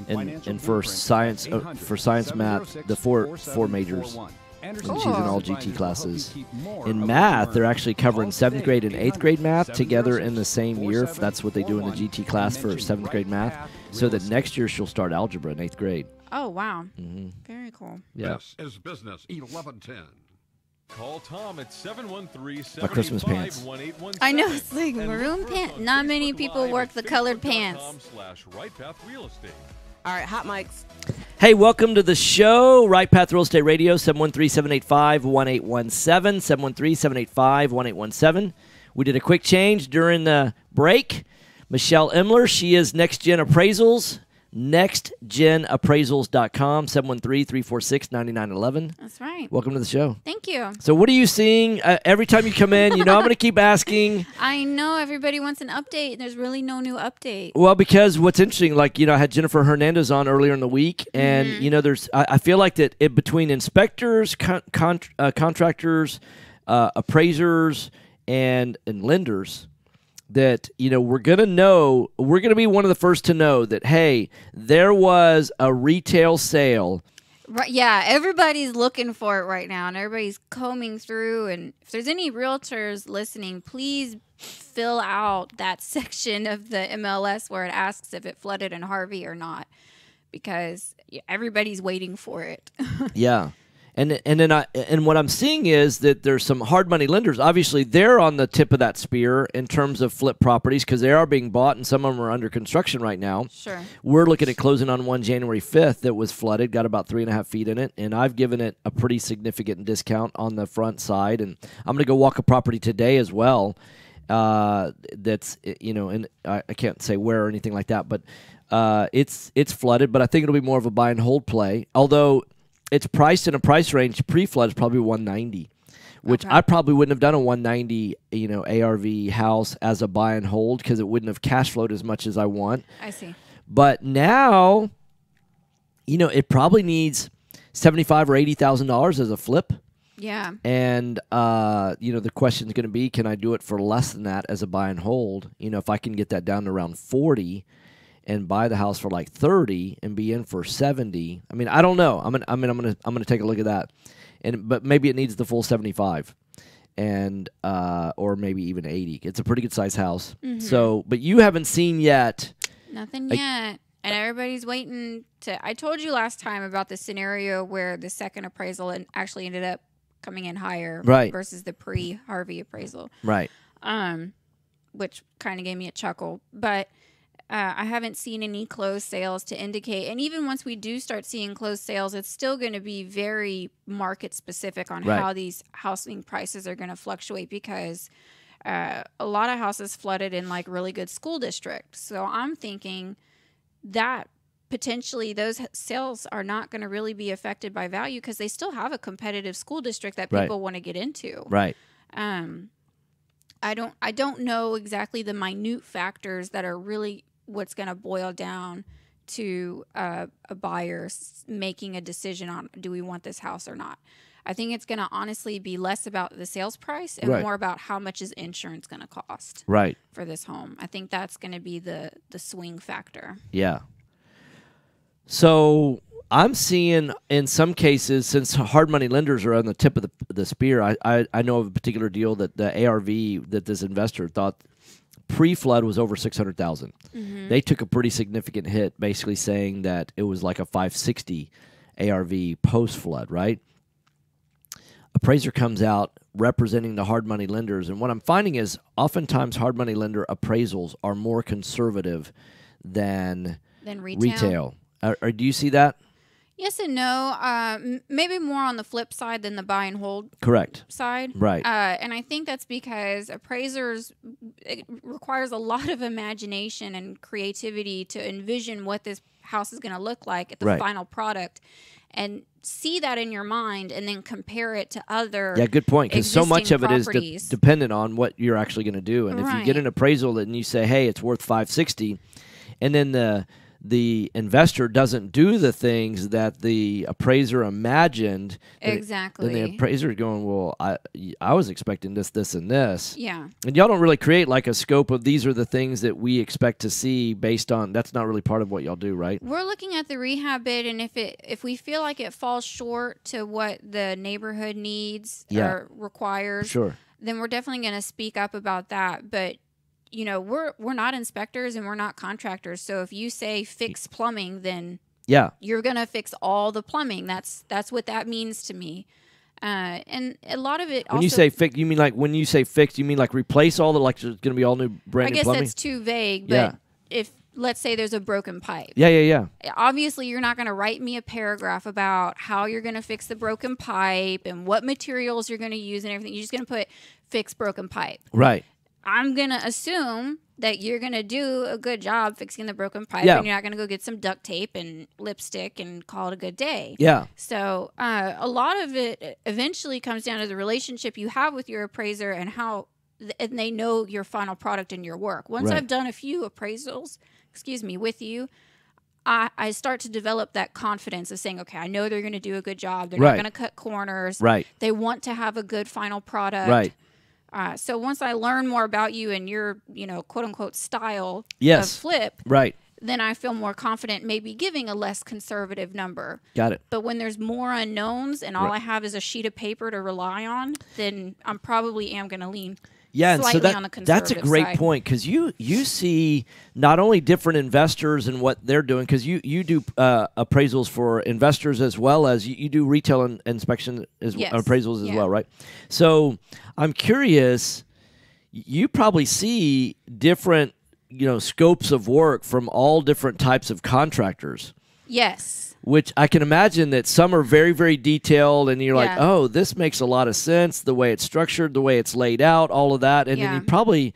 and for science math, the four majors. And she's in all GT classes. In math, they're actually covering 7th grade and 8th grade math together in the same year. That's what they do in the GT class for 7th grade math. So that next year she'll start algebra in 8th grade. Oh, wow. Mm-hmm. Very cool. Yeah. This is Business 1110. Call Tom at 713-785-1817. My Christmas pants. I know, it's like maroon pants. Not many people work the colored pants. /RightPathRealEstate. All right, hot mics. Hey, welcome to the show, Right Path Real Estate Radio, 713-785-1817, 713-785-1817. We did a quick change during the break. Michelle Imler, she is NextGen Appraisals, NextGenAppraisals.com, 713-346-9911. That's right. Welcome to the show. Thank you. So what are you seeing every time you come in? You know I'm going to keep asking. I know everybody wants an update. There's really no new update. Well, because what's interesting, like, I had Jennifer Hernandez on earlier in the week, and, I feel like that between inspectors, contractors, appraisers, and lenders, that, we're going to be one of the first to know that, hey, there was a retail sale. Right, yeah, everybody's looking for it right now, and everybody's combing through. And if there's any realtors listening, please fill out that section of the MLS where it asks if it flooded in Harvey or not, because everybody's waiting for it. Yeah. And what I'm seeing is that there's some hard money lenders. Obviously, they're on the tip of that spear in terms of flip properties because they are being bought, and some of them are under construction right now. Sure. We're looking at closing on one January 5th that was flooded, got about 3.5 feet in it, and I've given it a pretty significant discount on the front side. And I'm going to go walk a property today as well. That's and I can't say where or anything like that, but it's flooded. But I think it'll be more of a buy and hold play, although. It's priced in a price range. Pre-flood is probably 190, which I probably wouldn't have done a 190, ARV house as a buy and hold because it wouldn't have cash flowed as much as I want. I see. But now, it probably needs $75,000 or $80,000 as a flip. Yeah. And the question is going to be, can I do it for less than that as a buy and hold? If I can get that down to around 40. And buy the house for like 30 and be in for 70. I mean, I don't know. I'm gonna take a look at that, but maybe it needs the full 75, and or maybe even 80. It's a pretty good size house. Mm-hmm. So, but you haven't seen yet. Nothing yet, and everybody's waiting to. I told you last time about the scenario where the second appraisal actually ended up coming in higher, right, versus the pre-Harvey appraisal, right. Which kind of gave me a chuckle, but. I haven't seen any closed sales to indicate. And even once we do start seeing closed sales, it's still going to be very market specific on how these housing prices are going to fluctuate because a lot of houses flooded in like really good school districts. So I'm thinking that potentially those sales are not going to really be affected by value because they still have a competitive school district that people want to get into. Right. I don't know exactly the minute factors that are really what's going to boil down to a buyer making a decision on do we want this house or not. I think it's going to honestly be less about the sales price and more about how much is insurance going to cost for this home. I think that's going to be the swing factor. Yeah. So I'm seeing in some cases, since hard money lenders are on the tip of the spear, I know of a particular deal that the ARV that this investor thought pre-flood was over $600,000. Mm-hmm. They took a pretty significant hit, basically saying that it was like a 560 ARV post-flood, right? Appraiser comes out representing the hard money lenders, and what I'm finding is oftentimes hard money lender appraisals are more conservative than retail. Or do you see that? Yes and no. Maybe more on the flip side than the buy and hold side. Right. And I think that's because appraisers, it requires a lot of imagination and creativity to envision what this house is going to look like at the final product and see that in your mind and then compare it to other good point, because so much of it is dependent on what you're actually going to do. And if you get an appraisal and you say, hey, it's worth 560, and then the investor doesn't do the things that the appraiser imagined. Exactly. Then the appraiser is going, well, I was expecting this, and this. Yeah. And y'all don't really create like a scope of these are the things that we expect to see based on, that's not really part of what y'all do, right? We're looking at the rehab bid, and if we feel like it falls short to what the neighborhood needs or requires, then we're definitely going to speak up about that. But you know, we're not inspectors and we're not contractors. So if you say fix plumbing, then you're going to fix all the plumbing. That's what that means to me. And a lot of it. When also, you say fixed, you mean like when you say fixed, you mean like replace all the like there's going to be all new brand I new guess plumbing? that's too vague. But if let's say there's a broken pipe. Yeah. Obviously, you're not going to write me a paragraph about how you're going to fix the broken pipe and what materials you're going to use and everything. You're just going to put fix broken pipe. Right. I'm going to assume that you're going to do a good job fixing the broken pipe Yeah. and you're not going to go get some duct tape and lipstick and call it a good day. Yeah. So a lot of it eventually comes down to the relationship you have with your appraiser and how and they know your final product and your work. Once Right. I've done a few appraisals, with you, I start to develop that confidence of saying, okay, I know they're going to do a good job. They're Right. not going to cut corners. Right. They want to have a good final product. Right. So once I learn more about you and your, quote unquote style Yes. of flip, Right. then I feel more confident maybe giving a less conservative number. Got it. But when there's more unknowns and all Right. I have is a sheet of paper to rely on, then I'm probably am going to lean Yeah, and so slightly on the that's a conservative great side. point because you see not only different investors and what they're doing because you do appraisals for investors as well as you do retail inspection Yes. appraisals as Yeah. well, right? So I'm curious, you probably see different scopes of work from all different types of contractors. Yes. Which I can imagine that some are very, very detailed, and you're like, Yeah. oh, this makes a lot of sense, the way it's structured, the way it's laid out, all of that. And then Yeah. you probably,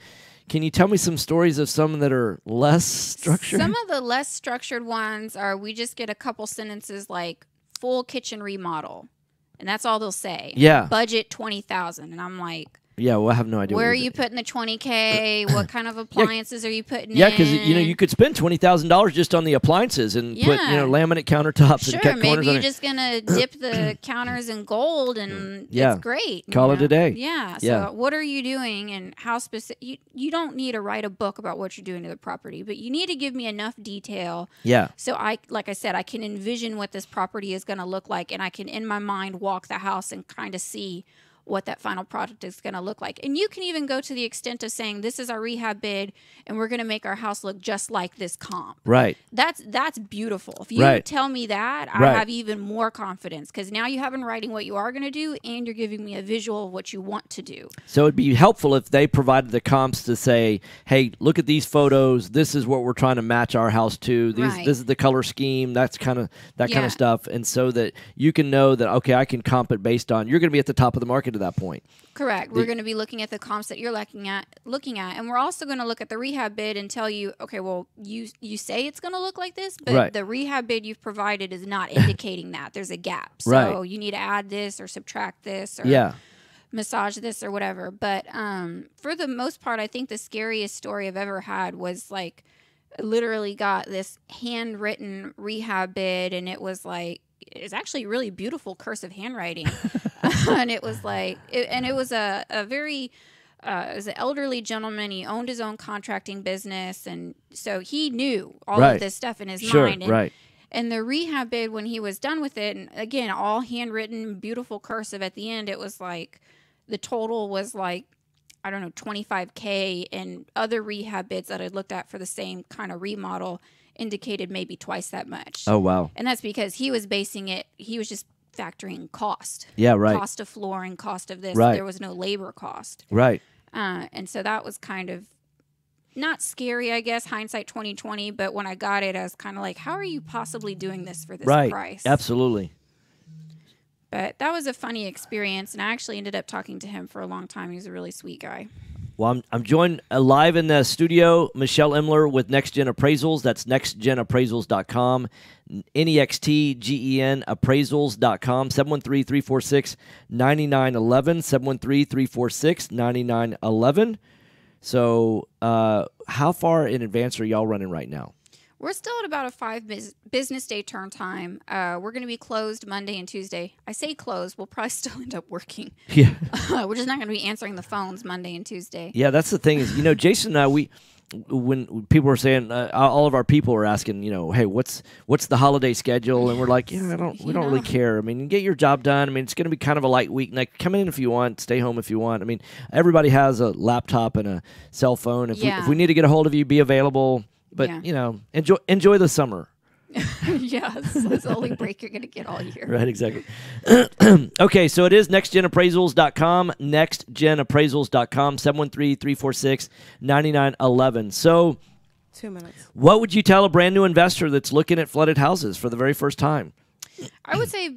can you tell me some stories of some that are less structured? Some of the less structured ones are we just get a couple sentences like full kitchen remodel. And that's all they'll say. Yeah. Budget 20,000. And I'm like, Yeah, well, I have no idea. where what are you're you doing. putting the 20K? What kind of appliances are you putting Yeah, in? because you could spend $20,000 just on the appliances and put Yeah. laminate countertops Sure, and cut corners maybe on you're it. just going to dip the counters in gold and Yeah. it's great. Call it a day. Yeah. So Yeah. what are you doing and how specific? You don't need to write a book about what you're doing to the property, but you need to give me enough detail. Yeah. So like I said, I can envision what this property is going to look like and I can in my mind walk the house and kind of see what that final product is going to look like. And you can even go to the extent of saying, this is our rehab bid, and we're going to make our house look just like this comp. Right. That's beautiful. If you Right. tell me that, I Right. have even more confidence because now you have in writing what you are going to do, and you're giving me a visual of what you want to do. So it'd be helpful if they provided the comps to say, hey, look at these photos. This is what we're trying to match our house to. Right. This is the color scheme. That's kind of kind Yeah. of stuff. And so that you can know that, okay, I can comp it based on, you're going to be at the top of the market at that point. Correct. We're going to be looking at the comps that you're looking at, and we're also going to look at the rehab bid and tell you, okay, well, you say it's going to look like this, but Right. the rehab bid you've provided is not indicating that. There's a gap. So Right. you need to add this or subtract this or Yeah. massage this or whatever. But for the most part, I think the scariest story I've ever had was like literally got this handwritten rehab bid, and it was like, it's actually really beautiful cursive handwriting. And it was like, it was a very, it was an elderly gentleman. He owned his own contracting business. And so he knew all Right. of this stuff in his Sure, mind. And, right. and the rehab bid, when he was done with it, and again, all handwritten, beautiful cursive at the end, it was like, the total was like, I don't know, 25K, and other rehab bids that I looked at for the same kind of remodel indicated maybe twice that much. Oh, wow. And that's because he was basing it, he was just factoring cost. Yeah, right. Cost of flooring, cost of this. Right. There was no labor cost. Right. And so that was kind of not scary, I guess, hindsight 2020. But when I got it, I was kind of like, how are you possibly doing this for this Right. price? Absolutely. But that was a funny experience. And I actually ended up talking to him for a long time. He was a really sweet guy. Well, I'm joined live in the studio, Michelle Imler with NextGen Appraisals. That's nextgenappraisals.com, NEXTGEN appraisals.com, 713-346-9911, 713-346-9911. So how far in advance are y'all running right now? We're still at about a 5 business day turn time. We're going to be closed Monday and Tuesday. I say closed. We'll probably still end up working. Yeah. We're just not going to be answering the phones Monday and Tuesday. Yeah, that's the thing is, Jason and I, when people were saying, all of our people were asking, hey, what's the holiday schedule? And we're like, we don't really care. I mean, get your job done. I mean, it's going to be kind of a light week. Like, come in if you want, stay home if you want. I mean, everybody has a laptop and a cell phone. If we need to get a hold of you, be available. But, enjoy the summer. Yes, that's the only break you're going to get all year. Right, exactly. Okay, so it is nextgenappraisals.com, nextgenappraisals.com, 713-346-9911. So 2 minutes. what would you tell a brand new investor that's looking at flooded houses for the very first time? I would say,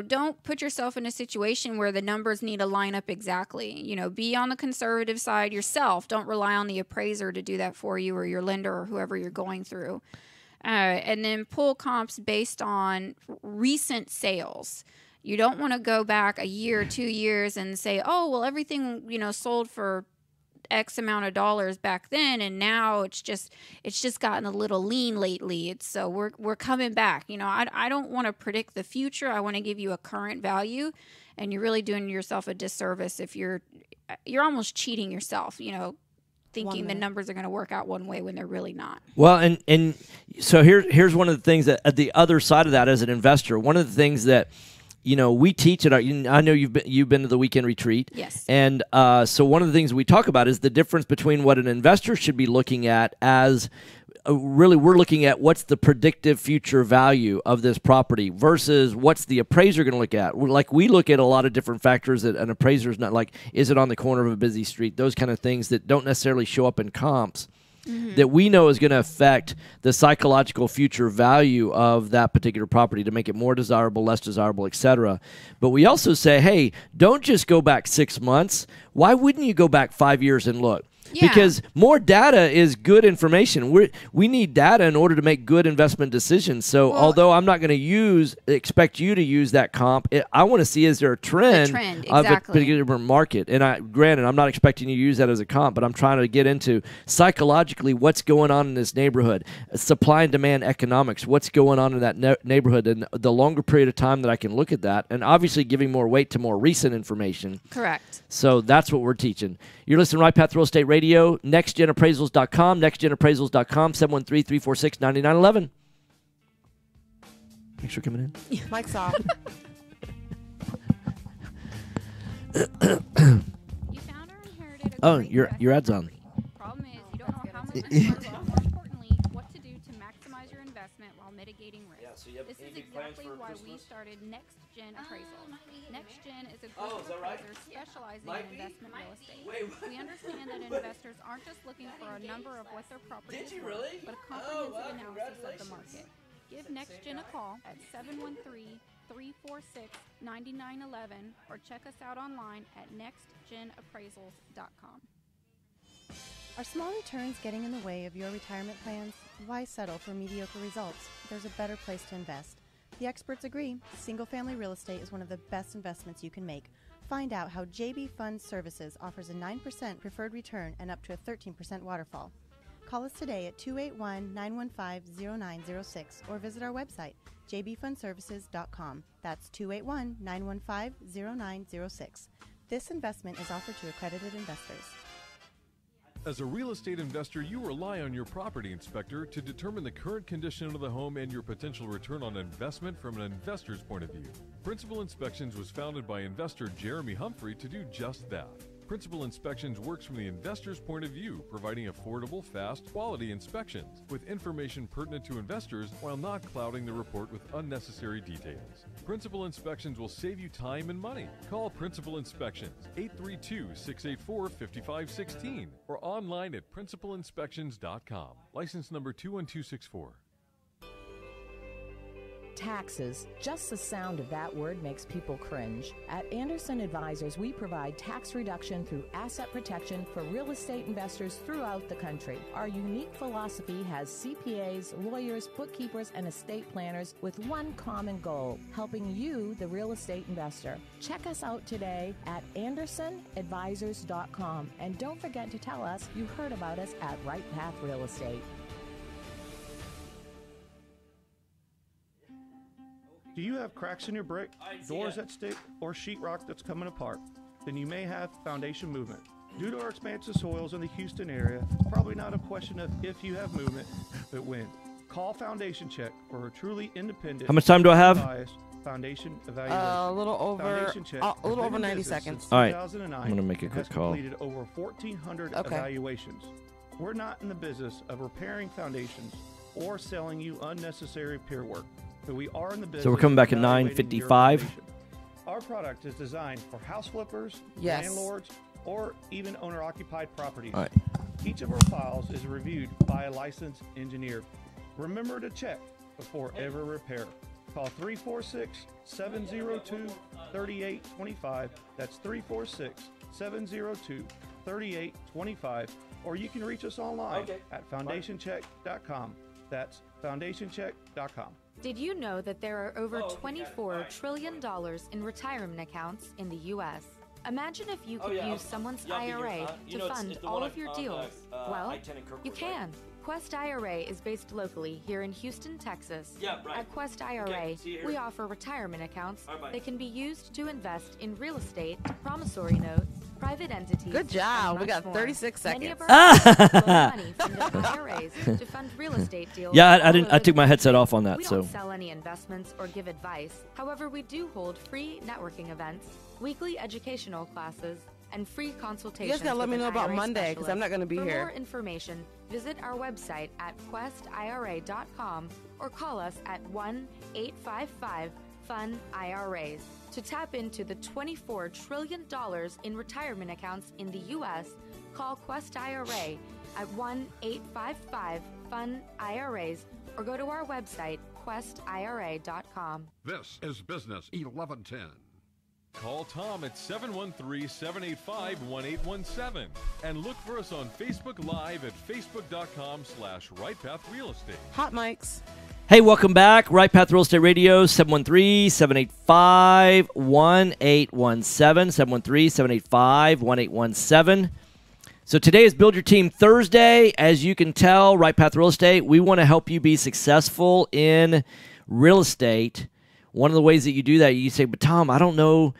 don't put yourself in a situation where the numbers need to line up exactly. Be on the conservative side yourself. Don't rely on the appraiser to do that for you or your lender or whoever you're going through. And then pull comps based on recent sales. You don't want to go back a year, 2 years and say, oh, well, everything, sold for X amount of dollars back then, and now it's just gotten a little lean lately. So we're coming back. I don't want to predict the future. I want to give you a current value, and you're really doing yourself a disservice if you're almost cheating yourself, thinking the numbers are going to work out one way when they're really not. Well, and so here's one of the things that at the other side of that as an investor, one of the things that we teach at our, I know you've been to the weekend retreat. Yes. And so one of the things we talk about is the difference between what an investor should be looking at as really we're looking at what's the predictive future value of this property versus what's the appraiser going to look at. We look at a lot of different factors that an appraiser is not like, is it on the corner of a busy street? Those kind of things that don't necessarily show up in comps. Mm-hmm. That we know is going to affect the psychological future value of that particular property to make it more desirable, less desirable, etc. But we also say, hey, don't just go back 6 months. Why wouldn't you go back 5 years and look? Yeah. Because more data is good information. We need data in order to make good investment decisions. So although I'm not going to expect you to use that comp, I want to see is there a trend, of a particular market. And granted, I'm not expecting you to use that as a comp, but I'm trying to get into psychologically what's going on in this neighborhood, supply and demand economics, what's going on in that neighborhood, and the longer period of time that I can look at that, and obviously giving more weight to more recent information. Correct. So that's what we're teaching. You're listening to Right Path Real Estate Radio, nextgenappraisals.com, nextgenappraisals.com, 713-346-9911. Thanks for coming in. Mike's off. You found or inherited a great your ad's on. Problem is, you don't know how much to borrow, or more importantly, what to do to maximize your investment while mitigating risk. This is exactly why we started NextGen Appraisal. NextGen is a group of appraisers specializing in investment real estate. We understand that investors aren't just looking for a number of what their property is worth, but a comprehensive analysis of the market. Give NextGen a call at 713-346-9911 or check us out online at nextgenappraisals.com. Are small returns getting in the way of your retirement plans? Why settle for mediocre results? There's a better place to invest. The experts agree, single-family real estate is one of the best investments you can make. Find out how JB Fund Services offers a 9% preferred return and up to a 13% waterfall. Call us today at 281-915-0906 or visit our website, jbfundservices.com. That's 281-915-0906. This investment is offered to accredited investors. As a real estate investor, you rely on your property inspector to determine the current condition of the home and your potential return on investment from an investor's point of view. Principal Inspections was founded by investor Jeremy Humphrey to do just that. Principal Inspections works from the investor's point of view, providing affordable, fast, quality inspections with information pertinent to investors while not clouding the report with unnecessary details. Principal Inspections will save you time and money. Call Principal Inspections 832-684-5516 or online at principalinspections.com. License number 21264. Taxes. Just the sound of that word makes people cringe. At Anderson Advisors, we provide tax reduction through asset protection for real estate investors throughout the country. Our unique philosophy has CPAs, lawyers, bookkeepers, and estate planners with one common goal, helping you, the real estate investor. Check us out today at AndersonAdvisors.com. And don't forget to tell us you heard about us at Right Path Real Estate. Do you have cracks in your brick, doors that stick, or sheetrock that's coming apart? Then you may have foundation movement. Due to our expansive soils in the Houston area, it's probably not a question of if you have movement, but when. Call Foundation Check for a truly independent. How much time do I have? Foundation evaluation. A little over 90 seconds. All right, I'm going to make a quick call. Completed over 1,400 evaluations. We're not in the business of repairing foundations or selling you unnecessary peer work. But we are in the business. So we're coming back at of evaluating your 9:55. information. Our product is designed for house flippers, Yes. landlords, or even owner-occupied properties. All right. Each of our files is reviewed by a licensed engineer. Remember to check before ever repair. Call 346-702-3825. That's 346-702-3825. Or you can reach us online at foundationcheck.com. That's foundationcheck.com. Did you know that there are over $24 trillion in retirement accounts in the U.S.? Imagine if you could use someone's IRA to fund all of your deals. Well, you can. Quest IRA is based locally here in Houston, Texas. At Quest IRA, we offer retirement accounts that can be used to invest in real estate, promissory notes, private entities. Good job. and We got much 36 more. Many seconds. of our clients loan money from their IRAs to fund real estate deals. Yeah, I all didn't. over I took the my headset country. off on that. We So don't sell any investments or give advice. However, we do hold free networking events, weekly educational classes, and free consultations. You guys gotta let with me an know about IRA Monday, 'cause I'm not gonna be For here. more information, visit our website at questira.com or call us at 1-855-FUN-IRAs. To tap into the $24 trillion in retirement accounts in the U.S., call Quest IRA at 1-855-FUN-IRAs or go to our website, questira.com. This is Business 1110. Call Tom at 713-785-1817 and look for us on Facebook Live at facebook.com/RightPathRealEstate. Hot mics. hey, welcome back. Right Path Real Estate Radio, 713-785-1817. 713-785-1817. So today is Build Your Team Thursday. As you can tell, Right Path Real Estate, we want to help you be successful in real estate. One of the ways that you do that, you say, but Tom, I don't know,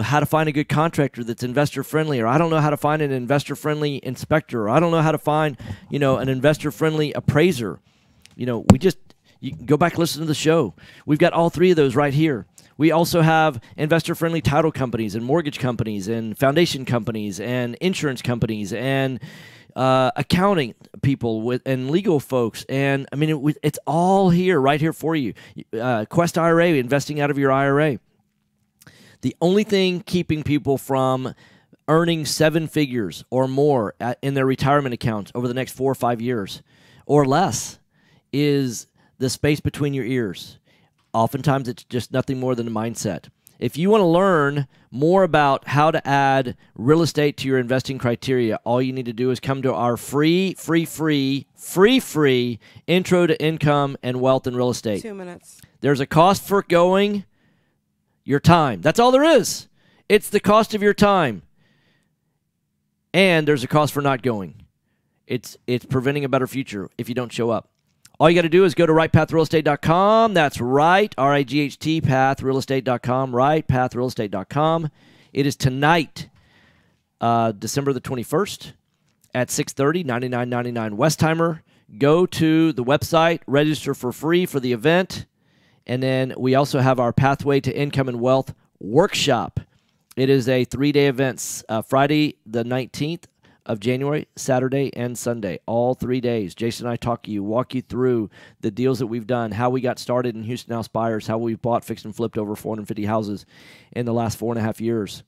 how to find a good contractor that's investor friendly, or I don't know how to find an investor friendly inspector, or I don't know how to find, an investor friendly appraiser. You can go back and listen to the show. We've got all three of those right here. We also have investor-friendly title companies and mortgage companies and foundation companies and insurance companies and accounting people and legal folks. And, it's all here, right here for you. Quest IRA, investing out of your IRA. The only thing keeping people from earning 7 figures or more in their retirement accounts over the next 4 or 5 years or less is the space between your ears. Oftentimes, it's just nothing more than a mindset. If you want to learn more about how to add real estate to your investing criteria, all you need to do is come to our free Intro to Income and Wealth in Real Estate. 2 minutes. There's a cost for going, your time. That's all there is. It's the cost of your time. And there's a cost for not going. It's preventing a better future if you don't show up. All you got to do is go to rightpathrealestate.com. That's right, R-I-G-H-T, pathrealestate.com, rightpathrealestate.com. It is tonight, December the 21st at 6:30, $99.99 Westheimer. Go to the website, register for free for the event, and then we also have our Pathway to Income and Wealth workshop. It is a 3-day event, Friday the 19th of January, Saturday, and Sunday, all 3 days. Jason and I walk you through the deals that we've done, how we got started in Houston House Buyers, how we've bought, fixed, and flipped over 450 houses in the last 4.5 years.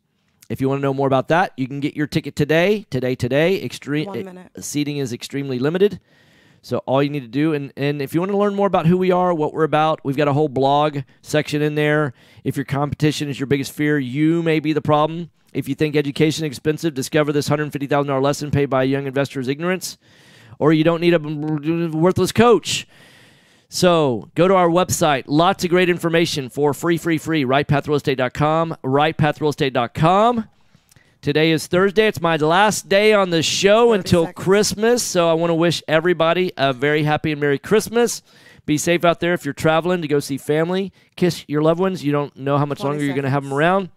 If you want to know more about that, you can get your ticket today. 1 minute. Seating is extremely limited. So all you need to do, and if you want to learn more about who we are, what we're about, we've got a whole blog section in there. If your competition is your biggest fear, you may be the problem. If you think education is expensive, discover this $150,000 lesson paid by a young investor's ignorance, or you don't need a worthless coach. So go to our website. Lots of great information for free, rightpathrealestate.com, rightpathrealestate.com. Today is Thursday. It's my last day on the show until Christmas, so I want to wish everybody a very happy and Merry Christmas. Be safe out there if you're traveling to go see family. Kiss your loved ones. You don't know how much longer you're going to have them around.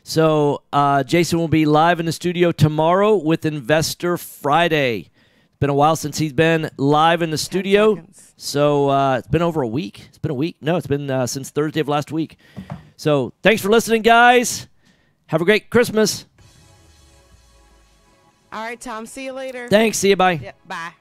So Jason will be live in the studio tomorrow with Investor Friday. It's been a while since he's been live in the studio. So it's been over a week. It's been a week. No, it's been since Thursday of last week. So thanks for listening, guys. Have a great Christmas. All right, Tom. See you later. Thanks. See you. Bye. Yep, bye.